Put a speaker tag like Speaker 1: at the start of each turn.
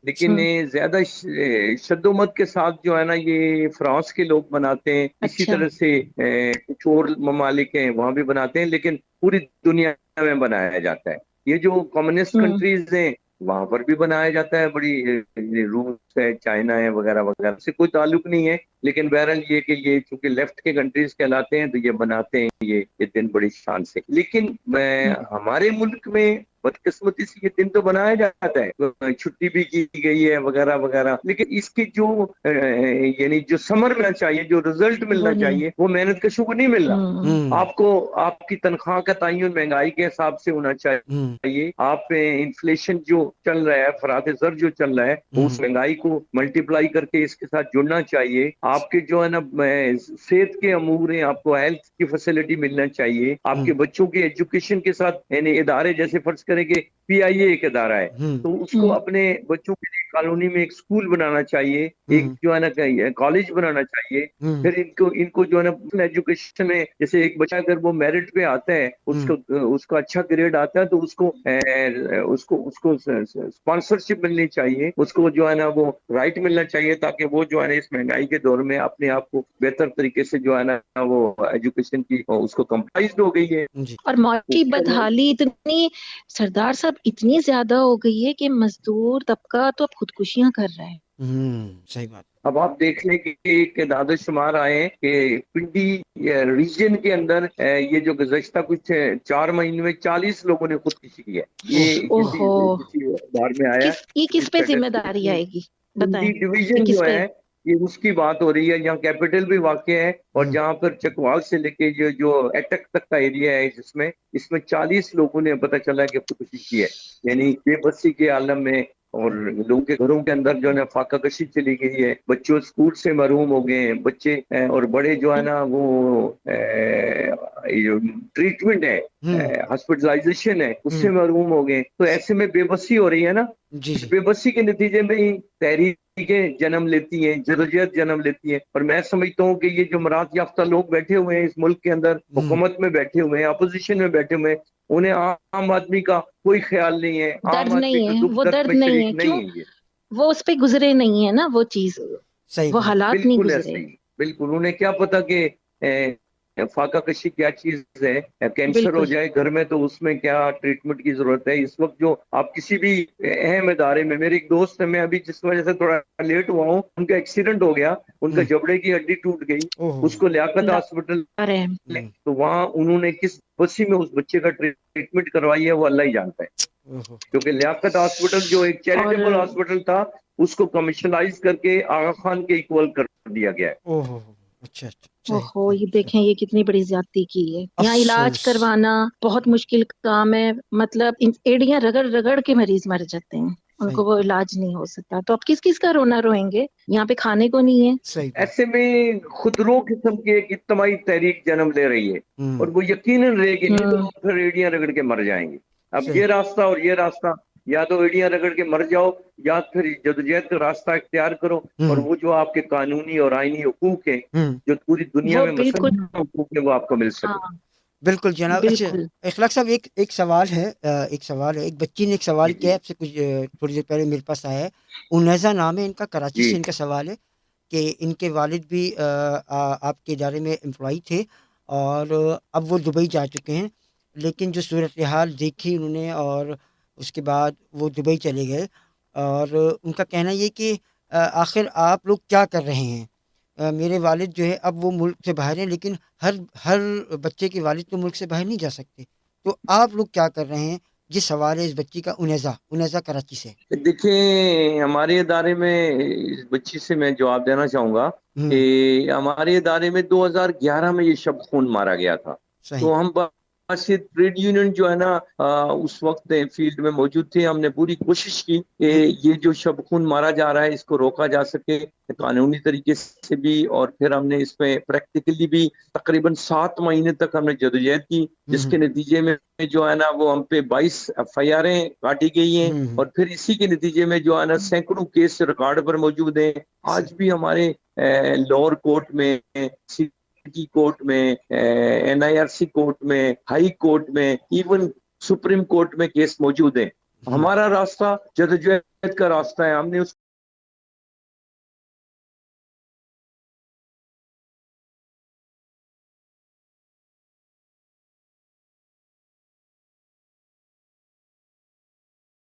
Speaker 1: لیکن زیادہ شدومت کے ساتھ جو ہے نا یہ فرانس کے لوگ بناتے ہیں، اسی طرح سے کچھ اور ممالک ہیں وہاں بھی بناتے ہیں، لیکن پوری دنیا میں بنایا جاتا ہے۔ یہ جو کمیونسٹ کنٹریز ہیں وہاں پر بھی بنایا جاتا ہے، بڑی روس ہے، چائنا ہے، وغیرہ وغیرہ، سے کوئی تعلق نہیں ہے، لیکن بہرحال یہ کہ یہ چونکہ لیفٹ کے کنٹریز کہلاتے ہیں تو یہ بناتے ہیں یہ دن بڑی شان سے۔ لیکن ہمارے ملک میں بدقسمتی سے یہ دن تو بنایا جاتا ہے، چھٹی بھی کی گئی ہے وغیرہ وغیرہ، لیکن اس کی جو یعنی جو ثمر ملنا چاہیے، جو رزلٹ ملنا چاہیے، وہ محنت کشوں کو نہیں مل رہا۔ آپ کو آپ کی تنخواہ کا تعین مہنگائی کے حساب سے ہونا چاہیے، آپ انفلیشن جو چل رہا ہے، افراط زر جو چل رہا ہے، اس مہنگائی کو ملٹیپلائی کر کے اس کے ساتھ جڑنا چاہیے۔ آپ کے جو ہے نا صحت کے امور ہیں، آپ کو ہیلتھ کی فیسلٹی ملنا چاہیے، آپ کے بچوں کے ایجوکیشن کے ساتھ یعنی ادارے جیسے فرض کریں کہ PIA ایک ادارہ ہے تو اس کو اپنے بچوں کے لیے کالونی میں ایک اسکول بنانا چاہیے، ایک جو ہے نا کالج بنانا چاہیے، پھر ان کو جو ہے نا ایجوکیشن میں جیسے ایک بچہ اگر وہ میرٹ پہ آتا ہے، اس کو اچھا گریڈ آتا ہے تو اس کو اسپانسرشپ ملنی چاہیے، اس کو جو ہے نا وہ رائٹ ملنا چاہیے تاکہ وہ جو ہے نا اس مہنگائی کے دور میں اپنے آپ کو بہتر طریقے سے جو ہے نا وہ ایجوکیشن کی اس کو کمپلائزڈ ہو گئی ہے۔
Speaker 2: اور معاشی بدحالی اتنی سردار صاحب اتنی زیادہ ہو گئی ہے کہ مزدور طبقہ تو اب خودکشیاں کر رہا ہے۔
Speaker 3: صحیح بات۔
Speaker 1: اب آپ دیکھ لیں کہ ایک اعداد و شمار آئے ہیں کہ پنڈی ریجن کے اندر یہ جو گزشتہ کچھ 4 مہینے میں 40 لوگوں نے خودکشی کی ہے۔ یہ کسی اخبار میں آیا
Speaker 2: یہ کس پہ ذمہ داری آئے گی بتائیں؟
Speaker 1: پنڈی ڈویژن جو ہے یہ اس کی بات ہو رہی ہے، جہاں کیپٹل بھی واقع ہے اور جہاں پر چکوال سے لے کے جو اٹک تک کا ایریا ہے اس میں 40 لوگوں نے پتہ چلا کہ خودکشی کی ہے، یعنی بے بسی کے عالم میں، اور لوگوں کے گھروں کے اندر جو ہے نا فاقہ کشی چلی گئی ہے، بچوں اسکول سے محروم ہو گئے ہیں بچے، اور بڑے جو ہے نا وہ ٹریٹمنٹ ہے، ہاسپٹلائزیشن ہے، اس سے محروم ہو گئے، تو ایسے میں بے بسی ہو رہی ہے نا، بے بسی کے نتیجے میں ہی تحریکیں جنم لیتی ہیں، جدوجہد جنم لیتی ہیں، اور میں سمجھتا ہوں کہ یہ جو مراد یافتہ لوگ بیٹھے ہوئے ہیں اس ملک کے اندر، حکومت میں بیٹھے ہوئے ہیں، اپوزیشن میں بیٹھے ہوئے ہیں، انہیں عام آدمی کا کوئی خیال نہیں ہے، عام آدمی کا دکھ درد میں شریک نہیں ہے،
Speaker 2: وہ اس پہ گزرے نہیں ہے نا، وہ چیز، وہ حالات نہیں گزرے۔
Speaker 1: بالکل انہیں کیا پتا کہ فاقہ کشی کیا چیز ہے، کینسر ہو جائے گھر میں تو اس میں کیا ٹریٹمنٹ کی ضرورت ہے۔ اس وقت جو آپ کسی بھی اہم ادارے میں، میرے ایک دوست ہے، میں ابھی جس وجہ سے تھوڑا لیٹ ہوا ہوں، ان کا ایکسیڈنٹ ہو گیا، ان کا جبڑے کی ہڈی ٹوٹ گئی، اس کو لیاقت ہاسپٹل، تو وہاں انہوں نے کس بسی میں اس بچے کا ٹریٹمنٹ کروائی ہے وہ اللہ ہی جانتا ہے، کیونکہ لیاقت ہاسپٹل جو ایک چیریٹیبل ہاسپٹل تھا اس کو کمرشلائز کر کے آغا خان کے ایکول کر دیا گیا ہے۔
Speaker 3: اچھا
Speaker 2: یہ دیکھیں یہ کتنی بڑی زیادتی کی ہے۔ یہاں علاج کروانا بہت مشکل کام ہے، مطلب ایڑیاں رگڑ رگڑ کے مریض مر جاتے ہیں، ان کو وہ علاج نہیں ہو سکتا، تو اب کس کا رونا روئیں گے؟ یہاں پہ کھانے کو نہیں ہے۔
Speaker 1: ایسے میں خودرو قسم کی ایک اجتماعی تحریک جنم لے رہی ہے، اور وہ یقیناً رہے گی نہیں تو پھر ایڑیاں رگڑ کے مر جائیں گے۔ اب یہ راستہ اور یہ راستہ، یا تو ایڑیاں رگڑ کے مر جاؤ یا پھر جدوجہد کا راستہ اختیار کرو، اور وہ جو آپ کے قانونی اور آئینی حقوق ہیں جو پوری دنیا میں مسلمان حقوق ہیں وہ آپ کو مل سکے۔
Speaker 3: بالکل جناب۔ اچھا اخلاق صاحب، ایک سوال ہے، ایک بچی نے ایک سوال کیا آپ سے کچھ تھوڑی دیر پہلے میرے پاس آیا ہے، انیزا نام ہے ان کا، کراچی سے ان کا سوال ہے کہ ان کے والد بھی آپ کے ادارے میں امپلائی تھے اور اب وہ دبئی جا چکے ہیں، لیکن جو صورتحال دیکھی انہوں نے اور اس کے بعد وہ دبئی چلے گئے، اور ان کا کہنا یہ کہ آخر آپ لوگ کیا کر رہے ہیں؟ میرے والد جو ہے اب وہ ملک سے باہر ہیں، لیکن ہر بچے کے والد تو ملک سے باہر نہیں جا سکتے، تو آپ لوگ کیا کر رہے ہیں؟ یہ سوال ہے اس بچی کا، انیزا کراچی سے۔
Speaker 1: دیکھیں ہمارے ادارے میں اس بچی سے میں جواب دینا چاہوں گا کہ ہمارے ادارے میں 2011 میں یہ شب خون مارا گیا تھا، تو ہم ٹریڈ یونین جو ہے نا اس وقت فیلڈ میں موجود تھے، ہم نے پوری کوشش کی کہ یہ جو شب خون مارا جا رہا ہے اس کو روکا جا سکے قانونی طریقے سے بھی، اور پھر ہم نے اس میں پریکٹیکلی بھی تقریباً 7 مہینے تک ہم نے جدوجہد کی، جس کے نتیجے میں جو ہے نا وہ ہم پہ 22 FIR کاٹی گئی ہیں، اور پھر اسی کے نتیجے میں جو ہے نا سینکڑوں کیس ریکارڈ پر موجود ہیں۔ آج بھی ہمارے لوور کورٹ میں، کی کورٹ میں، NIRC کورٹ میں، ہائی کورٹ میں، ایون سپریم کورٹ میں کیس موجود ہیں۔ ہمارا راستہ جدوجہد کا راستہ ہے, ہم نے اس